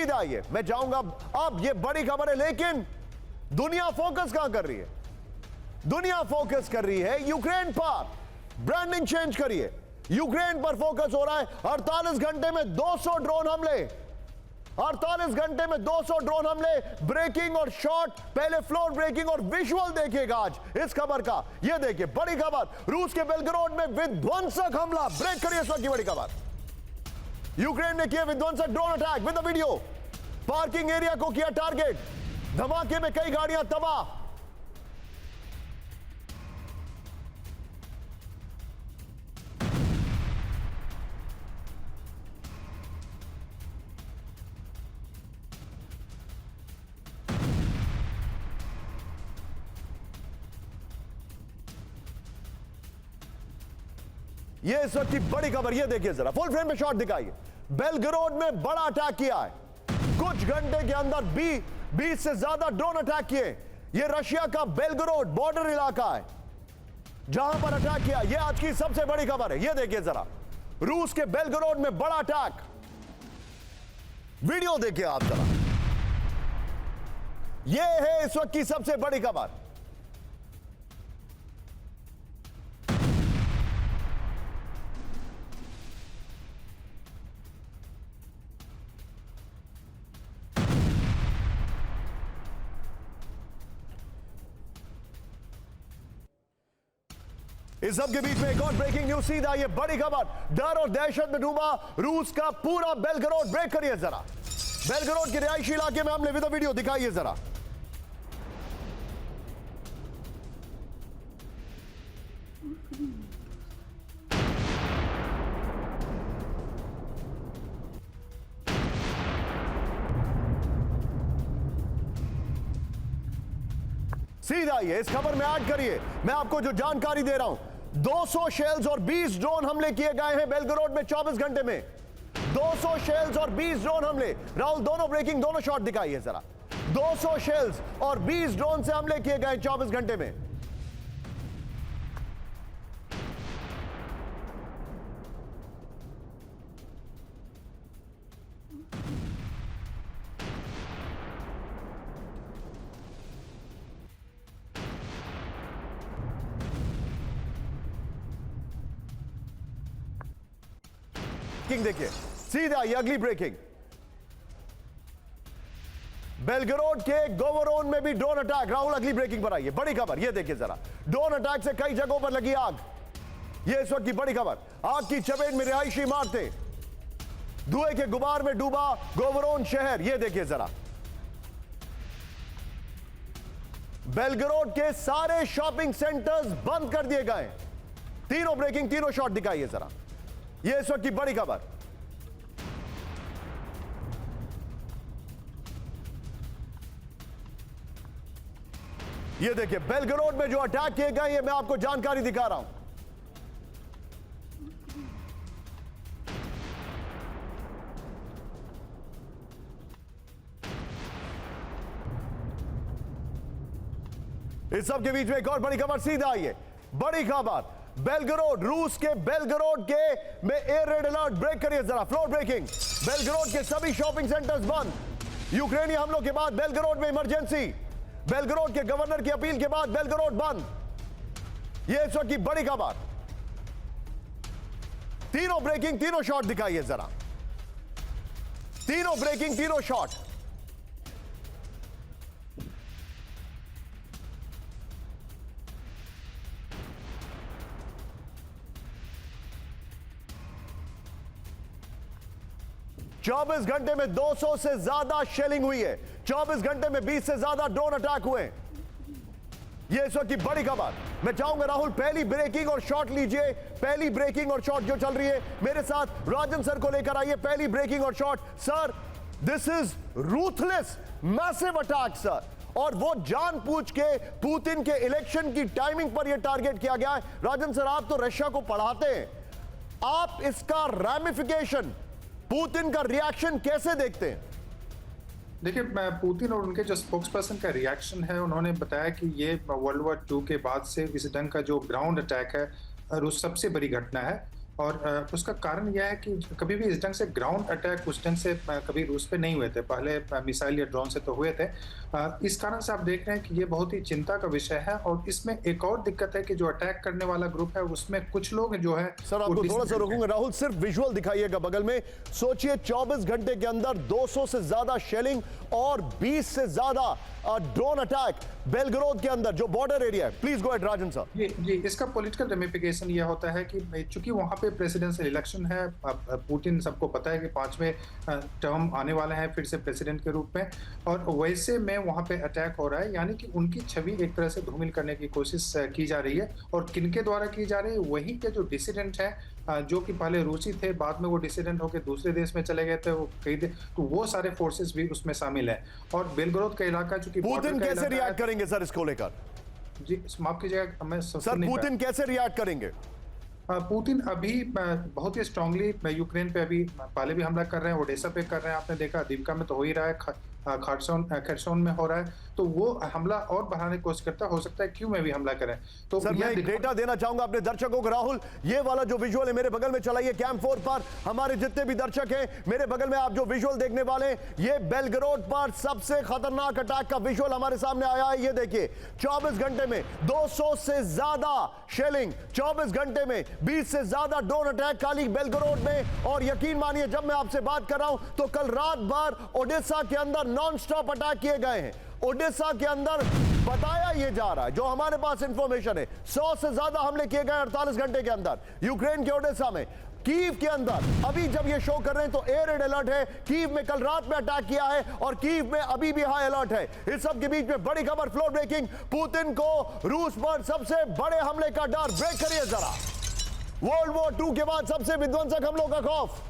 सीधा आइए, मैं जाऊंगा अब। ये बड़ी खबर है, लेकिन दुनिया फोकस कहां कर रही है? दुनिया फोकस कर रही है यूक्रेन पर। ब्रांडिंग चेंज करिए, यूक्रेन पर फोकस हो रहा है। 48 घंटे में 200 ड्रोन हमले, 48 घंटे में 200 ड्रोन हमले, ब्रेकिंग और शॉट, पहले फ्लोर ब्रेकिंग और विजुअल देखिएगा आज इस खबर का। ये देखिए बड़ी खबर, रूस के बेलग्राड में विध्वंसक हमला। ब्रेक करिए इस वक्त की बड़ी खबर। यूक्रेन ने किया विध्वंसक drone attack with the video. Parking area को किया टारगेट, धमाके में कई गाड़ियां तबाह। ये इस वक्त की बड़ी खबर, ये देखिए जरा, फुल फ्रेम में शॉट दिखाइए। बेलग्राड में बड़ा अटैक किया है, कुछ घंटे के अंदर 20 से ज्यादा ड्रोन अटैक किए। ये रशिया का बेलग्राड बॉर्डर इलाका है जहां पर अटैक किया। ये आज की सबसे बड़ी खबर है। ये देखिए जरा, रूस के बेलग्राड में बड़ा अटैक। वीडियो देखिए आप जरा, ये है इस वक्त की सबसे बड़ी खबर। इस सब के बीच में एक और ब्रेकिंग न्यूज सीधा, ये बड़ी खबर। डर और दहशत में डूबा रूस का पूरा बेलग्राड। ब्रेक करिए जरा, बेलग्राड के रिहायशी इलाके में हमले विद वीडियो दिखाइए जरा। सीधा ये इस खबर में ऐड करिए, मैं आपको जो जानकारी दे रहा हूं। 200 शेल्स और 20 ड्रोन हमले किए गए हैं बेलग्राड में 24 घंटे में। 200 शेल्स और 20 ड्रोन हमले। राहुल, दोनों ब्रेकिंग, दोनों शॉट दिखाइए जरा। 200 शेल्स और 20 ड्रोन से हमले किए गए 24 घंटे में। देखिए सीधा ये अगली ब्रेकिंग, बेलग्राड के गोवरोन में भी ड्रोन अटैक। राहुल, अगली ब्रेकिंग पर आइए, बड़ी खबर। ये देखिए जरा, ड्रोन अटैक से कई जगहों पर लगी आग। ये इस वक्त की बड़ी खबर। आग की चपेट में रिहायशी इमारतें, धुएं के गुबार में डूबा गोवरोन शहर। ये देखिए जरा, बेलग्राड के सारे शॉपिंग सेंटर्स बंद कर दिए गए। तीनों ब्रेकिंग, तीनों शॉट दिखाइए जरा। ये इस वक्त की बड़ी खबर। ये देखिए बेलग्राड में जो अटैक किए गए, ये मैं आपको जानकारी दिखा रहा हूं। इस सब के बीच में एक और बड़ी खबर सीधा आई है। बड़ी खबर, बेलग्राड, रूस के बेलग्राड के में एयर रेड अलर्ट। ब्रेक करिए जरा, फ्लोर ब्रेकिंग। बेलग्राड के सभी शॉपिंग सेंटर्स बंद। यूक्रेनी हमलों के बाद बेलग्राड में इमरजेंसी। बेलग्राड के गवर्नर की अपील के बाद बेलग्राड बंद। यह इस वक्त की बड़ी खबर। तीनों ब्रेकिंग, तीनों शॉट दिखाइए जरा। तीनों ब्रेकिंग, तीनों शॉट। चौबीस घंटे में 200 से ज्यादा शेलिंग हुई है। 24 घंटे में 20 से ज्यादा ड्रोन अटैक हुए। यह इस वक्त की बड़ी खबर। मैं चाहूंगा राहुल, पहली ब्रेकिंग और शॉट लीजिए। पहली ब्रेकिंग और शॉट जो चल रही है, मेरे साथ राजन सर को लेकर आइए। पहली ब्रेकिंग और shot. Sir, this is ruthless massive attack sir, और वो जानबूझ के पुतिन के इलेक्शन की टाइमिंग पर यह टारगेट किया गया है। राजन सर, आप तो रशिया को पढ़ाते हैं, आप इसका रैमिफिकेशन, पुतिन का रिएक्शन कैसे देखते हैं? देखिए, पुतिन और उनके जो स्पोक्स पर्सन का रिएक्शन है, उन्होंने बताया कि ये वर्ल्ड वॉर 2 के बाद से इस ढंग का जो ग्राउंड अटैक है, रूस सबसे बड़ी घटना है। और उसका कारण यह है कि कभी भी इस ढंग से ग्राउंड अटैक उस ढंग से कभी रूस पे नहीं हुए थे। पहले मिसाइल या ड्रोन से तो हुए थे। इस कारण से आप देख रहे हैं कि ये बहुत ही चिंता का विषय है। और इसमें एक और दिक्कत है कि जो अटैक करने वाला ग्रुप है उसमें कुछ लोग जो है, सर आपको थोड़ा सा रोकूंगा राहुल, सिर्फ विजुअल दिखाइएगा बगल में। सोचिए 24 घंटे के अंदर 200 से ज्यादा शेलिंग और 20 से ज्यादा ड्रोन अटैक बेलग्रोद के अंदर जो बॉर्डर एरिया है। प्लीज गो अहेड राजन साहब। जी, इसका पॉलिटिकल रेमिफिकेशन यह होता है कि चूंकि वहां पे प्रेसिडेंशियल इलेक्शन है, पुतिन सबको पता है कि 5वें टर्म आने वाले हैं फिर से प्रेसिडेंट के रूप में, और वैसे में वहां पे अटैक हो रहा है, यानी कि उनकी छवि एक तरह से धूमिल करने की कोशिश की जा रही है। और किनके द्वारा की जा रही है? वहीं के जो डिसिडेंट है, जो कि पहले रूसी थे, बाद में वो डिसिडेंट होकर दूसरे देश में चले गए थे, वो तो वो सारे फोर्सेस भी उसमें शामिल है। और बेलग्रोद का इलाका चूंकि पुतिन कैसे रिएक्ट करेंगे सर इसको लेकर? जी माफ कीजिएगा, मैं सर पुतिन कैसे रिएक्ट करेंगे? पुतिन अभी बहुत ही स्ट्रांगली यूक्रेन पे अभी पहले भी हमला कर रहे हैं, ओडेसा पे कर रहे हैं, आपने देखा दीवका में तो हो ही रहा है, खरसोन में हो रहा है, तो वो हमला और बढ़ाने की कोशिश करता, हो सकता है क्यों में भी हमला करें। तो सर मैं एक डेटा देना चाहूंगा अपने दर्शकों को राहुल, ये वाला जो विजुअल है मेरे बगल में चलाइए कैंप 4 पर। हमारे जितने भी दर्शक हैं मेरे बगल में आप जो विजुअल देखने वाले हैं, ये बेलग्रोद पर सबसे खतरनाक अटैक का विजुअल हमारे सामने आया है। ये देखिए 24 घंटे में 200 से ज्यादा शेलिंग, 24 घंटे में 20 से ज्यादा ड्रोन अटैक खाली बेलग्रोद में। और यकीन मानिए जब मैं आपसे बात कर रहा हूं तो कल रात भर ओडेसा के अंदर नॉन स्टॉप अटैक किए गए हैं। ओडेसा के अंदर बताया यह जा रहा है, जो हमारे पास इंफॉर्मेशन है, 100 से ज्यादा हमले किए गए 48 घंटे के अंदर यूक्रेन के ओडेसा में। कीव के अंदर अभी जब ये शो कर रहे हैं तो एयर रेड अलर्ट है। कीव में कल रात में अटैक किया है और कीव में अभी भी हाई अलर्ट है। इस सब के बीच में बड़ी खबर, फ्लोर ब्रेकिंग, पुतिन को रूस पर सबसे बड़े हमले का डर। ब्रेक करिए जरा। वर्ल्ड वॉर 2 के बाद सबसे विध्वंसक हमलों का खौफ,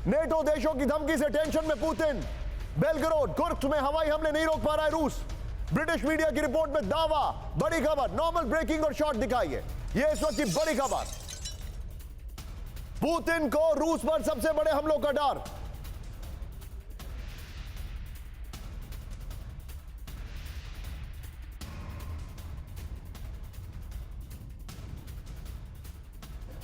नेटो देशों की धमकी से टेंशन में पुतिन। बेलग्रोद, कुर्स्क में हवाई हमले नहीं रोक पा रहा है रूस। ब्रिटिश मीडिया की रिपोर्ट में दावा। बड़ी खबर, नॉर्मल ब्रेकिंग और शॉट दिखाइए। ये इस वक्त की बड़ी खबर, पुतिन को रूस पर सबसे बड़े हमलों का डर।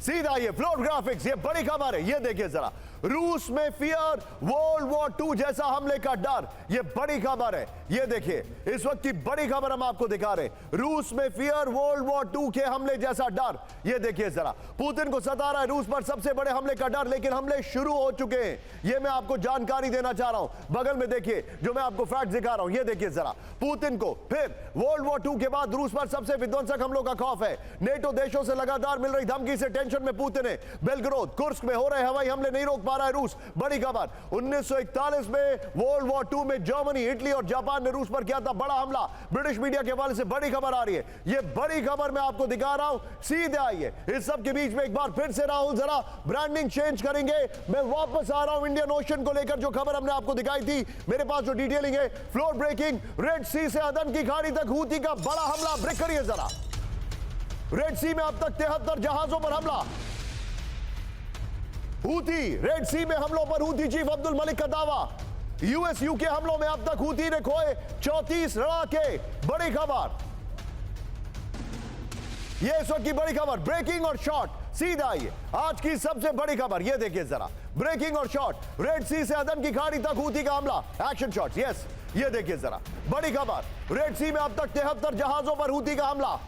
सीधा ये फ्लोर ग्राफिक्स, ये बड़ी खबर है। ये देखिए जरा, रूस में फियर, वर्ल्ड वॉर 2 जैसा हमले का डर। ये बड़ी खबर है। ये देखिए इस वक्त की बड़ी खबर हम आपको दिखा रहे हैं। रूस में फियर, वर्ल्ड वॉर 2 के हमले जैसा डर। ये देखिए जरा, पुतिन को सता रहा है रूस पर सबसे बड़े हमले का डर, लेकिन हमले शुरू हो चुके हैं। ये मैं आपको जानकारी देना चाह रहा हूं। बगल में देखिए जो मैं आपको फैक्ट दिखा रहा हूं। ये देखिए जरा, पुतिन को फिर वर्ल्ड वॉर 2 के बाद रूस पर सबसे विध्वंसक हमलों का खौफ है। नेटो देशों से लगातार मिल रही धमकी से टेंशन में पुतिन है। बेलग्रोद, कुर्स्क में हो रहे हवाई हमले नहीं रोक पा रहा है रूस। बड़ी खबर, 1941 में वर्ल्ड वॉर 2 में जर्मनी, इटली और जापान ने रूस पर किया था बड़ा हमला। ब्रिटिश मीडिया के हवाले से बड़ी खबर आ रही है। ये बड़ी खबर मैं आपको दिखा रहा हूं, सीधे आइए। इस सब के बीच में एक बार फिर से राहुल जरा ब्रांडिंग चेंज करेंगे। मैं वापस आ रहा हूं इंडियन ओशन को लेकर, जो खबर हमने आपको दिखाई थी। मेरे पास जो डिटेलिंग है, फ्लोर ब्रेकिंग, रेड सी से अदन की खाड़ी तक हूती का बड़ा हमला। ब्रेक करिए जरा। रेड सी में अब तक 73 जहाजों पर हमला। हूती, रेड सी में हमलों पर हूती चीफ अब्दुल मलिक का दावा। यूएस यूके हमलों में अब तक हूती ने खोए 34 लड़ाके। बड़ी खबर, ये इस वक्त की बड़ी खबर, ब्रेकिंग और शॉट। सीधा आइए आज की सबसे बड़ी खबर, ये देखिए जरा, ब्रेकिंग और शॉट। रेड सी से अदन की खाड़ी तक हूती का हमला, एक्शन शॉट्स। यस, ये देखिए जरा, बड़ी खबर, रेड सी में अब तक 73 जहाजों पर हूती का हमला।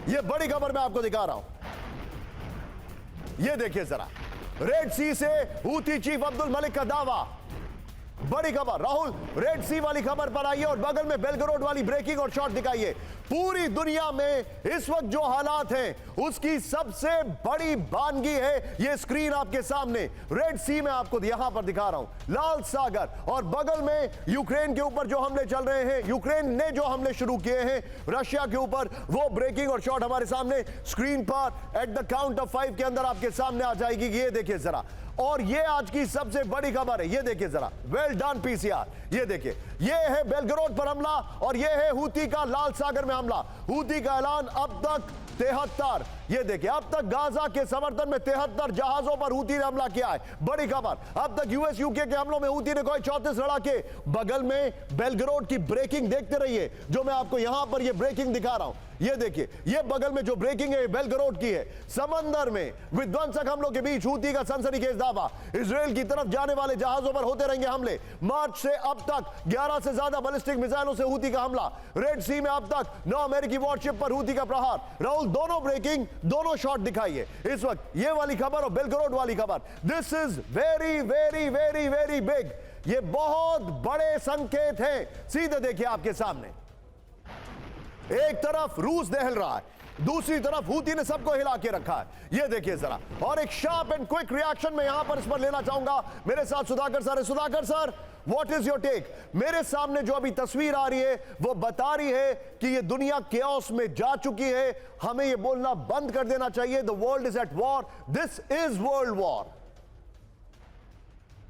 ये बड़ी खबर मैं आपको दिखा रहा हूं। ये देखिए जरा, रेड सी से हूती चीफ अब्दुल मलिक का दावा। बड़ी खबर राहुल, रेड सी वाली खबर पर आइए और बगल में बेलग्रोद वाली ब्रेकिंग और शॉट दिखाइए। पूरी दुनिया में इस वक्त जो हालात हैं उसकी सबसे बड़ी बानगी है ये स्क्रीन आपके सामने। रेड सी में आपको यहां पर दिखा रहा हूं, लाल सागर, और बगल में यूक्रेन के ऊपर जो हमले चल रहे हैं, यूक्रेन ने जो हमले शुरू किए हैं रशिया के ऊपर, वो ब्रेकिंग और शॉट हमारे सामने स्क्रीन पर एट द काउंट ऑफ 5 के अंदर आपके सामने आ जाएगी। ये देखिए जरा, और ये आज की सबसे बड़ी खबर है। ये देखिए जरा, वेल डन पीसीआर। ये देखिए, ये है बेलग्रोद पर हमला और ये है हूती का लाल सागर में हमला। हूती का ऐलान, अब तक 73 ये देखिए, अब तक गाजा के समर्थन में 73 जहाजों पर हूती ने हमला किया है, बड़ी खबर। अब तक यूएस यूके के हमलों में हूती ने कोई 34 लड़ाके। बगल में बेलग्रेड की ब्रेकिंग देखते रहिए, जो मैं आपको यहां पर ये ब्रेकिंग दिखा रहा हूं। ये देखिए, ये बगल में जो ब्रेकिंग है बेलग्रेड की है। समंदर में विध्वंसक हमलों के बीच हूती का सनसनीखेज दावा, इजराइल की तरफ जाने वाले जहाजों पर होते रहेंगे हमले। मार्च से अब तक 11 से ज्यादा बैलिस्टिक मिसाइलों से हूती का हमला। रेड सी में अब तक 9 अमेरिकी वॉरशिप पर हूती का प्रहार। राहुल, दोनों ब्रेकिंग, दोनों शॉट दिखाइए इस वक्त, ये वाली खबर और बेलग्रेड वाली खबर। This is very very very very big. ये बहुत बड़े संकेत हैं। सीधे देखिए आपके सामने, एक तरफ रूस दहल रहा है, दूसरी तरफ हूती ने सबको हिला के रखा है। ये देखिए जरा, और एक शार्प एंड क्विक रिएक्शन में यहां पर इस पर लेना चाहूंगा। मेरे साथ सुधाकर सर है। Sudhakar sir, what is your take? मेरे सामने जो अभी तस्वीर आ रही है वो बता रही है कि ये दुनिया केओस में जा चुकी है। हमें ये बोलना बंद कर देना चाहिए, the world is at war, this is world war.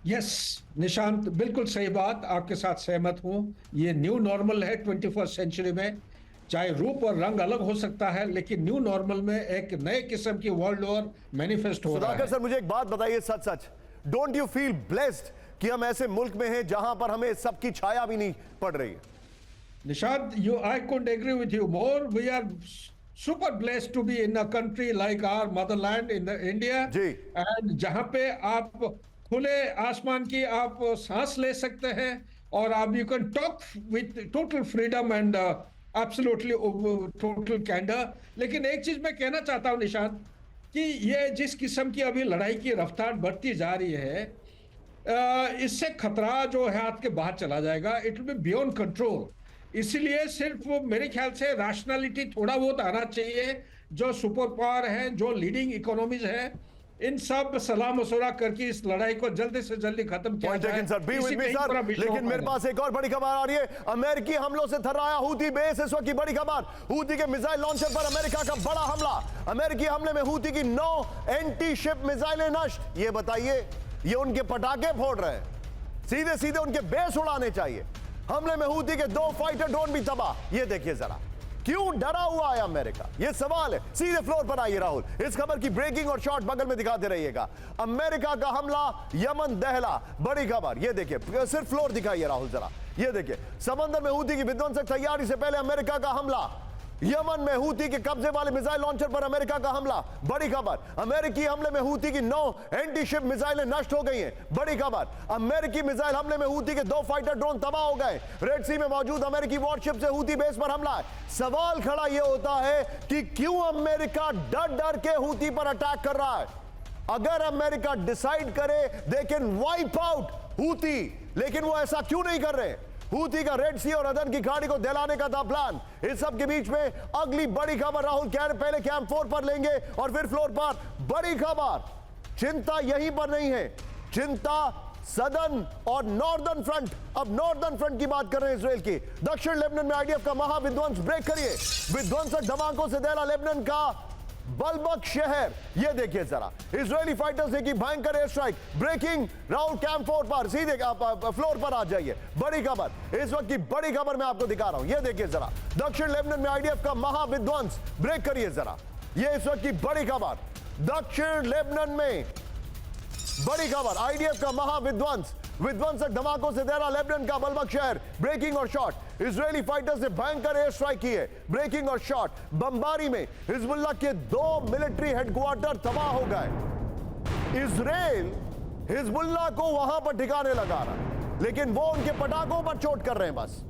Yes Nishant, बिल्कुल सही बात, आपके साथ सहमत हूं। ये न्यू नॉर्मल है 21st सेंचुरी में। चाहे रूप और रंग अलग हो सकता है, लेकिन न्यू नॉर्मल में एक नए किस्म की वर्ल्ड वॉर मैनिफेस्ट हो रहा है। सुधाकर सर, मुझे एक बात बताइए सच सच, डोंट यू फील ब्लेस्ड कि हम ऐसे मुल्क में हैं जहां पर हमें सबकी छाया भी नहीं पड़ रही है? Nishant, I could agree with you more. We are super blessed to be in a country like our motherland in the India, जी, and जहां पे आप खुले आसमान की आप सांस ले सकते हैं और आप you can talk with total freedom and absolutely total candour. लेकिन एक चीज मैं कहना चाहता हूं निशांत, कि ये जिस किस्म की अभी लड़ाई की रफ्तार बढ़ती जा रही है, इससे खतरा जो है हाथ के बाहर चला जाएगा। It will be beyond control. इसलिए सिर्फ मेरे ख्याल से रैशनैलिटी थोड़ा बहुत आना चाहिए। जो सुपर पावर है, जो लीडिंग इकोनॉमीज है, इन सब सलाह मशवरा करके इस लड़ाई को जल्दी से जल्दी खत्म किया जाए। Sir, be with me sir. लेकिन मेरे पास एक और बड़ी खबर आ रही है। अमेरिकी हमलों से थर्राया हूती बेस, इस वक्त की बड़ी खबर। हूती के मिसाइल लॉन्चर पर अमेरिका का बड़ा हमला। अमेरिकी हमले में हूती की 9 एंटी शिप मिसाइलें नष्ट। ये बताइए, ये उनके पटाखे फोड़ रहे हैं, सीधे सीधे उनके बेस उड़ाने चाहिए। हमले में हूती के 2 फाइटर ड्रोन भी तबाह। ये देखिए जरा, क्यों डरा हुआ है अमेरिका, ये सवाल है। सीधे फ्लोर पर आइए राहुल, इस खबर की ब्रेकिंग और शॉर्ट बगल में दिखाते रहिएगा। अमेरिका का हमला, यमन दहला, बड़ी खबर। ये देखिए, सिर्फ फ्लोर दिखाइए राहुल जरा। ये देखिए, समंदर में हूती की विध्वंसक तैयारी से पहले अमेरिका का हमला। यमन में हूती के कब्जे वाले मिसाइल लॉन्चर पर अमेरिका का हमला, बड़ी खबर। अमेरिकी हमले में हूती की 9 एंटी शिप मिसाइलें नष्ट हो गई हैं, बड़ी खबर। अमेरिकी मिसाइल हमले में हूती के 2 फाइटर ड्रोन तबाह हो गए। रेड सी में मौजूद अमेरिकी वॉरशिप से हूती बेस पर हमला है। सवाल खड़ा यह होता है कि क्यों अमेरिका डर डर के हूती पर अटैक कर रहा है? अगर अमेरिका डिसाइड करे they can wipe out Houthi, लेकिन वो ऐसा क्यों नहीं कर रहे? हूती का रेड सी और अदन की खाड़ी को दहलाने का था प्लान। इस सब के बीच में अगली बड़ी खबर राहुल, पहले कैंप 4 पर लेंगे और फिर फ्लोर पर। बड़ी खबर, चिंता यहीं पर नहीं है, चिंता सदर्न और नॉर्दर्न फ्रंट। अब नॉर्दर्न फ्रंट की बात कर रहे हैं इजराइल की। दक्षिण लेबनान में आईडीएफ का महाविध्वंस, ब्रेक करिए। विध्वंसक धमाकों से दहला लेबनान का बलबक शहर। यह देखिए जरा, इजरायली फाइटर्स ने की भयंकर air strike. Breaking round camp 4 पर, सीधे फ्लोर पर आ जाइए। बड़ी खबर, इस वक्त की बड़ी खबर मैं आपको दिखा रहा हूं। यह देखिए जरा, दक्षिण लेबनान में आईडीएफ का महाविध्वंस, ब्रेक करिए जरा। यह इस वक्त की बड़ी खबर, दक्षिण लेबनान में बड़ी खबर, आईडीएफ का महाविध्वंस। विध्वंसक धमाकों से दहला लेबनान का बलबक शहर। ब्रेकिंग और शॉट, इजरायली फाइटर्स ने भयंकर एयर स्ट्राइक की है। ब्रेकिंग और शॉट, बमबारी में हिजबुल्लाह के 2 मिलिट्री हेडक्वार्टर तबाह हो गए। इजराइल हिजबुल्लाह को वहां पर ठिकाने लगा रहा है, लेकिन वो उनके पटाखों पर चोट कर रहे हैं बस।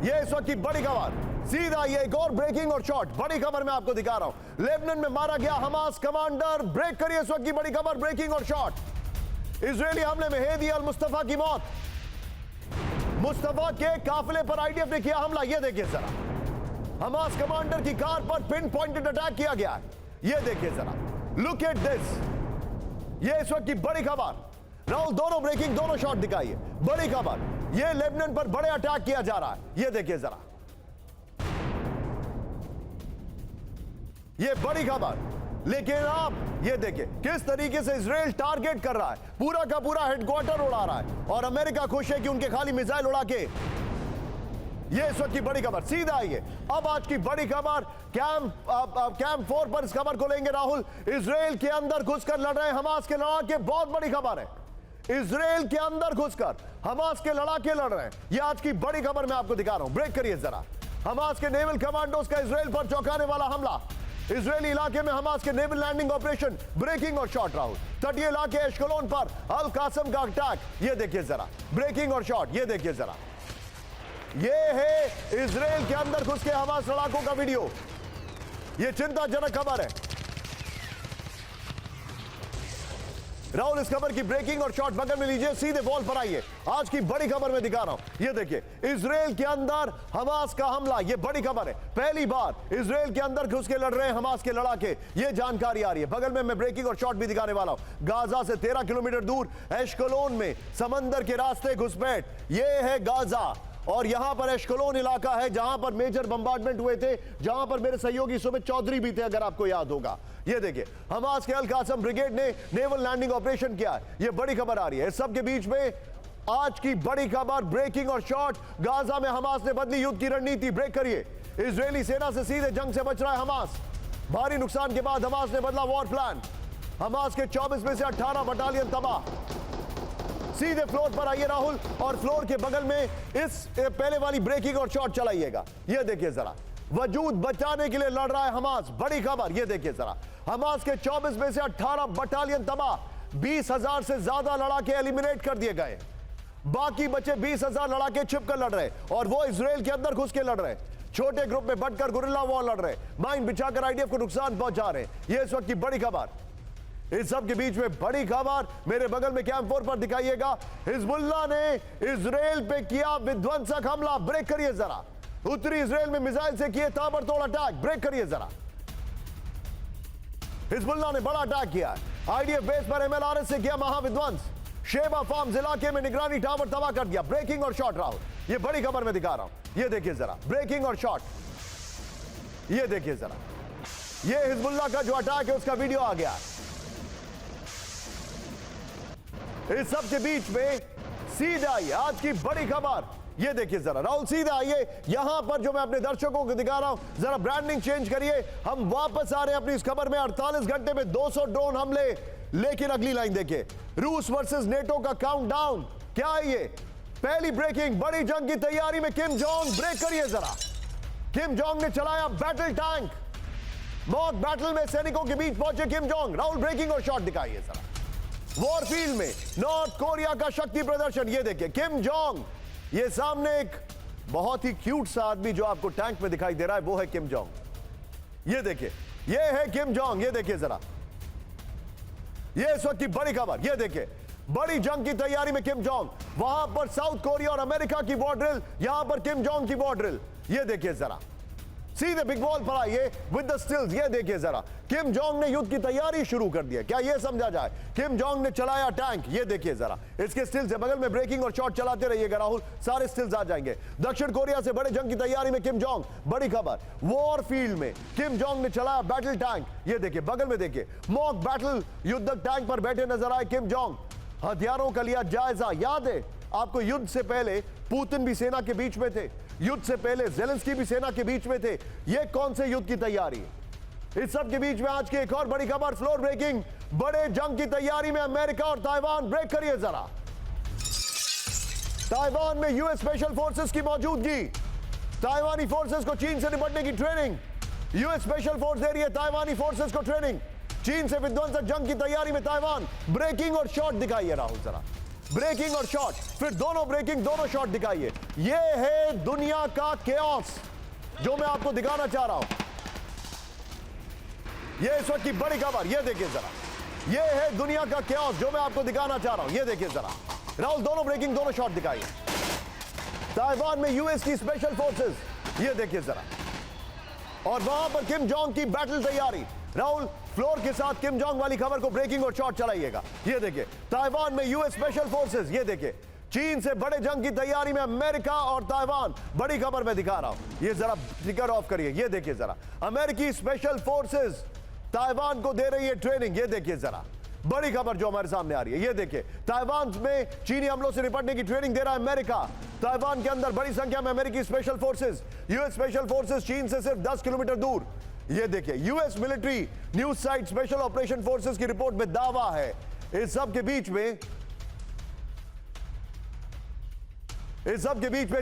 ये इस वक्त की बड़ी खबर। सीधा ये एक और ब्रेकिंग और शॉट, बड़ी खबर मैं आपको दिखा रहा हूं। लेबनान में मारा गया हमास कमांडर, ब्रेक करिए इस वक्त की बड़ी खबर, ब्रेकिंग और शॉट। इजरायली हमले में हेदी अल मुस्तफा की मौत। मुस्तफा के काफिले पर आईडीएफ ने किया हमला। यह देखिए जरा, हमास कमांडर की कार पर पिन पॉइंटेड अटैक किया गया है। यह देखिए जरा, लुक एट दिस। यह इस वक्त की बड़ी खबर। राहुल, दोनों ब्रेकिंग, दोनों शॉट दिखाइए। बड़ी खबर, यह लेबनान पर बड़े अटैक किया जा रहा है। यह देखिए जरा, यह बड़ी खबर। लेकिन आप ये देखिए किस तरीके से इजराइल टारगेट कर रहा है, पूरा का पूरा हेडक्वार्टर उड़ा रहा है। और अमेरिका खुश है कि उनके खाली मिसाइल उड़ा के ये इस वक्त की बड़ी खबर, सीधा आइए अब आज की बड़ी खबर। कैंप 4 पर इस खबर को लेंगे राहुल। इजराइल के अंदर घुसकर लड़ रहे हमास के लड़ाके, बहुत बड़ी खबर है। इजराइल के अंदर घुसकर हमास के लड़ाके लड़ रहे हैं, ये आज की बड़ी खबर मैं आपको दिखा रहा हूं। ब्रेक करिए जरा। हमास के नेवल कमांडोज का इजराइल पर चौंकाने वाला हमला। इजरायली इलाके में हमास के नेवल लैंडिंग ऑपरेशन, ब्रेकिंग और शॉट राहुल। तटीय इलाके एशकलोन पर अल कासम का अटैक, ये देखिए जरा। ब्रेकिंग और शॉट, ये देखिए जरा। ये है इजराइल के अंदर घुस के हमास लड़ाकों का वीडियो। ये चिंताजनक खबर है राहुल। इस खबर की ब्रेकिंग और शॉट बगल में लीजिए, सीधे वॉल पर आइए। आज की बड़ी खबर मैं दिखा रहा हूं, ये देखिए। इजराइल के अंदर हमास का हमला, ये बड़ी खबर है। पहली बार इजराइल के अंदर घुस के लड़ रहे हैं हमास के लड़ाके, ये जानकारी आ रही है। बगल में मैं ब्रेकिंग और शॉट भी दिखाने वाला हूं। गाजा से 13 किलोमीटर दूर एशकलोन में समंदर के रास्ते घुसपैठ, ये है गाजा। और यहां पर एशकलोन इलाका है जहां पर मेजर बम्बार्डमेंट हुए थे, जहां पर मेरे सहयोगी सुमित चौधरी भी थे, अगर आपको याद होगा। ये देखिए, हमास के अल कासम ब्रिगेड ने नेवल लैंडिंग ऑपरेशन किया है, ये बड़ी खबर आ रही है। इस सब के बीच में आज की बड़ी खबर, ब्रेकिंग और शॉट। गाजा में हमास ने बदली युद्ध की रणनीति, ब्रेक करिए। इजरायली सेना से सीधे जंग से बच रहा है हमास। भारी नुकसान के बाद हमास ने बदला वॉर प्लान। हमास के 24 में से 18 बटालियन तबाह। सीधे फ्लोर पर आइए राहुल, और फ्लोर के बगल में इस पहले वाली ब्रेकिंग और शॉट चलाइएगा। ये देखिए जरा, वजूद बचाने के लिए लड़ रहा है हमास, बड़ी खबर। ये देखिए जरा, हमास के 24 में से 18 बटालियन तबाह। 20,000 से ज्यादा लड़ाके एलिमिनेट कर दिए गए। बाकी बचे 20,000 लड़ाके छिपकर लड़ रहे, और वो इजराइल के अंदर घुस के लड़ रहे। छोटे ग्रुप में बटकर गुरिल्ला वॉर लड़ रहे, माइन बिछाकर आईडीएफ को नुकसान पहुंचा रहे। ये इस वक्त की बड़ी खबर। इस सब के बीच में बड़ी खबर मेरे बगल में कैंप 4 पर दिखाइएगा। हिजबुल्लाह ने इजराइल पे किया विध्वंसक हमला, ब्रेक करिए जरा। उत्तरी इजराइल में मिसाइल से किए ताबड़तोड़ अटैक, ब्रेक करिए जरा। हिजबुल्लाह ने बड़ा अटैक किया है। आईडीएफ बेस पर एमएलआरएस से किया महाविध्वंस। शेबा फार्म्स इलाके में निगरानी टावर तबाह कर दिया। ब्रेकिंग और शॉट राहुल, ये बड़ी खबर मैं दिखा रहा हूं। ये देखिए जरा, ब्रेकिंग और शॉट, ये देखिए जरा। ये हिजबुल्लाह का जो अटैक है उसका वीडियो आ गया। इस सब के बीच में सीधा आइए, आज की बड़ी खबर। ये देखिए जरा राहुल, सीधा आइए यहां पर, जो मैं अपने दर्शकों को दिखा रहा हूं। जरा ब्रांडिंग चेंज करिए। हम वापस आ रहे हैं अपनी इस खबर में। 48 घंटे में 200 ड्रोन हमले। लेकिन अगली लाइन देखिए, रूस वर्सेस नेटो का काउंटडाउन। क्या है ये? पहली ब्रेकिंग, बड़ी जंग की तैयारी में किम जोंग, ब्रेक करिए जरा। किम जोंग ने चलाया बैटल टैंक। मॉक बैटल में सैनिकों के बीच पहुंचे किम जोंग। राहुल, ब्रेकिंग और शॉट दिखाइए जरा। वॉरफील्ड में नॉर्थ कोरिया का शक्ति प्रदर्शन, ये देखिए किम जोंग। ये सामने एक बहुत ही क्यूट सा आदमी जो आपको टैंक में दिखाई दे रहा है, वो है किम जोंग। ये देखिए, ये है किम जोंग। ये देखिए जरा, ये इस वक्त की बड़ी खबर। ये देखिए, बड़ी जंग की तैयारी में किम जोंग। वहां पर साउथ कोरिया और अमेरिका की वॉर ड्रिल, यहां पर किम जोंग की वॉर ड्रिल। ये देखिए जरा, सीधे बिग बॉल पर आइए विद द स्टिल्स। ये देखिए जरा, किम जोंग ने युद्ध की तैयारी शुरू कर दी है। क्या ये समझा जाए? किम जोंग ने चलाया टैंक। ये देखिए जरा, इसके स्टिल्स है। बगल में ब्रेकिंग और शॉट चलाते रहिएगा राहुल, सारे स्टिल्स आ जाएंगे। दक्षिण कोरिया से बड़े जंग की तैयारी में किम जोंग, बड़ी खबर। वॉर फील्ड में किम जोंग ने चलाया बैटल टैंक। ये देखिए, बगल में देखिए, मॉक बैटल युद्धक टैंक पर बैठे नजर आए किम जोंग। हथियारों का लिया जायजा। याद है आपको, युद्ध से पहले पुतिन भी सेना के बीच में थे, युद्ध से पहले ज़ेलेंस्की भी सेना के बीच में थे। ये कौन से युद्ध की तैयारी है? इस सब के बीच में आज की एक और बड़ी खबर, फ्लोर ब्रेकिंग, बड़े जंग की तैयारी में अमेरिका और ताइवान, ब्रेक करिए जरा। ताइवान में यूएस स्पेशल फोर्सेस की मौजूदगी। ताइवानी फोर्सेस को चीन से निपटने की ट्रेनिंग। यूएस स्पेशल फोर्स दे रही है ताइवानी फोर्सेस को ट्रेनिंग। चीन से विध्वंसक जंग की तैयारी में ताइवान। ब्रेकिंग और शॉट दिखाइए राहुल जरा। ब्रेकिंग और शॉट, फिर दोनों ब्रेकिंग, दोनों शॉट दिखाइए। ये है दुनिया का केओस जो मैं आपको दिखाना चाह रहा हूं। ये इस वक्त की बड़ी खबर। ये देखिए जरा, ये है दुनिया का केओस जो मैं आपको दिखाना चाह रहा हूं। ये देखिए जरा राहुल, दोनों ब्रेकिंग, दोनों शॉट दिखाइए। ताइवान में यूएस की स्पेशल फोर्सेस, ये देखिए जरा। और वहां पर किम जोंग की बैटल तैयारी। राहुल, फ्लोर के साथ किम जोंग वाली खबर को ब्रेकिंग और शॉट चलाइएगा। ये देखिए, ताइवान में यूएस स्पेशल फोर्सेस। ये देखिए, चीन से बड़े जंग की तैयारी में अमेरिका और ताइवान, बड़ी खबर मैं दिखा रहा हूं। ये जरा स्टिकर ऑफ करिए। ये देखिए जरा, अमेरिकी स्पेशल फोर्सेस ताइवान को दे रही है ट्रेनिंग। ये देखिए जरा, बड़ी खबर जो हमारे सामने आ रही है, ये देखिए, ताइवान में चीनी हमलों से निपटने की ट्रेनिंग दे रहा है अमेरिका। ताइवान के अंदर बड़ी संख्या में अमेरिकी special forces, US special forces चीन से सिर्फ 10 किलोमीटर दूर। ये देखिए, US military news site special operation forces की रिपोर्ट में दावा है। इस सब के बीच में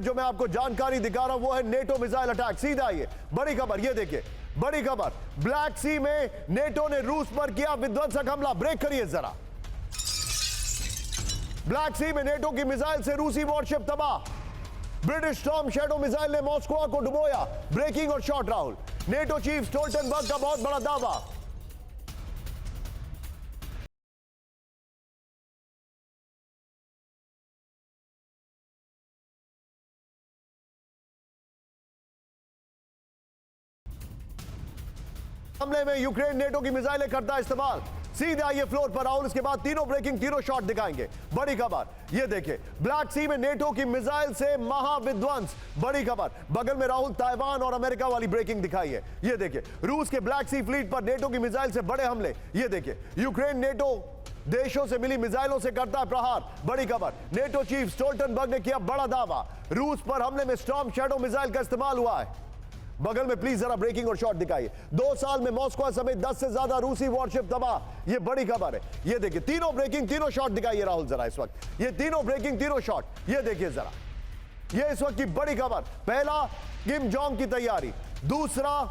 जो मैं आपको जानकारी दिखा रहा हूं वो है नेटो मिसाइल अटैक। सीधा ये बड़ी खबर, ये देखिए बड़ी खबर, ब्लैक सी में नेटो ने रूस पर किया विध्वंसक हमला। ब्रेक करिए जरा। ब्लैक सी में नेटो की मिसाइल से रूसी वॉरशिप तबाह। ब्रिटिश स्टॉर्म शैडो मिसाइल ने मॉस्को को डुबोया। ब्रेकिंग और shot Rahul, NATO chief Stoltenberg का बहुत बड़ा दावा। हमले में यूक्रेन नेटो की मिसाइलें करता है इस्तेमाल। सीधे आइए फ्लोर पर राहुल, इसके बाद तीनों ब्रेकिंग, तीनों शॉट दिखाएंगे। बड़ी खबर, ये देखिए, ब्लैक सी में नेटो की मिसाइल से महाविध्वंस। बड़ी खबर, बगल में राहुल ताइवान और अमेरिका वाली ब्रेकिंग दिखाई है। ये देखिए, रूस के ब्लैक सी फ्लीट पर नेटो की मिसाइल से बड़े हमले। ये देखिए, यूक्रेन नेटो देशों से मिली मिसाइलों से करता है प्रहार। बड़ी खबर, नेटो चीफ स्टोल्टनबर्ग ने किया बड़ा दावा। रूस पर हमले में स्टॉर्म शैडो मिसाइल का इस्तेमाल हुआ है। बगल में प्लीज जरा ब्रेकिंग और शॉट दिखाइए। 2 साल में मॉस्को समेत 10 से ज्यादा रूसी वॉरशिप तबाह। ये बड़ी खबर है। ये देखिए, तीनों ब्रेकिंग, तीनों शॉट दिखाइए राहुल जरा इस वक्त। ये तीनों ब्रेकिंग, तीनों शॉट, ये देखिए जरा। ये इस वक्त की बड़ी खबर। पहला, किम जोंग की तैयारी। दूसरा,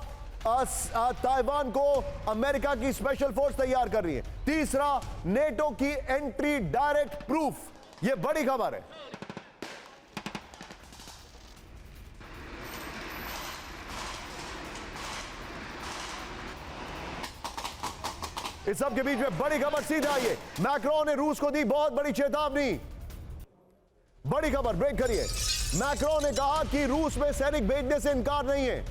ताइवान को अमेरिका की स्पेशल फोर्स तैयार कर रही है। तीसरा, नेटो की एंट्री डायरेक्ट प्रूफ। ये बड़ी खबर है। इस सब के बीच में बड़ी खबर, सीधा आइए, मैक्रोन ने रूस को दी बहुत बड़ी चेतावनी। बड़ी खबर, ब्रेक करिए। मैक्रोन ने कहा कि रूस में सैनिक भेजने से इनकार नहीं है,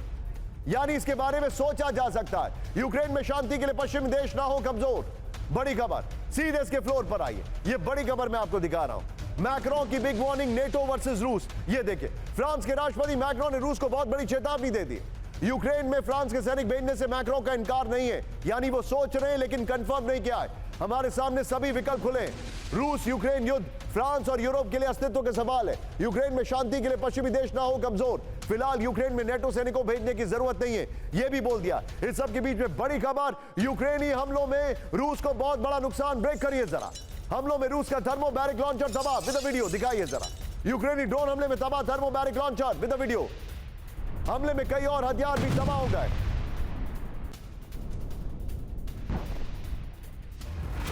यानी इसके बारे में सोचा जा सकता है। यूक्रेन में शांति के लिए पश्चिमी देश ना हो कमजोर। बड़ी खबर, सीधे इसके फ्लोर पर आइए। ये बड़ी खबर मैं आपको दिखा रहा हूं। मैक्रोन की बिग वार्निंग, नेटो वर्सेस रूस। ये देखिए, फ्रांस के राष्ट्रपति मैक्रोन ने रूस को बहुत बड़ी चेतावनी दे दी। यूक्रेन में फ्रांस के सैनिक भेजने से मैक्रोन का इनकार नहीं है, यानी वो सोच रहे हैं लेकिन कंफर्म नहीं किया है। हमारे सामने सभी विकल्प खुले। रूस यूक्रेन युद्ध फ्रांस और यूरोप के लिए अस्तित्व के सवाल है। यूक्रेन में शांति के लिए पश्चिमी देश ना हो कमजोर। फिलहाल यूक्रेन में नेटो सैनिकों भेजने की जरूरत नहीं है, यह भी बोल दिया। इस सब के बीच में बड़ी खबर, यूक्रेनी हमलों में रूस को बहुत बड़ा नुकसान। ब्रेक करिए जरा। हमलों में रूस का थर्मोबैरिक लॉन्चर तबाह। विद वीडियो दिखाइए जरा। यूक्रेनी ड्रोन हमले में तबाह थर्मोबैरिक लॉन्चर। With video. हमले में कई और हथियार भी तबाह हो गए।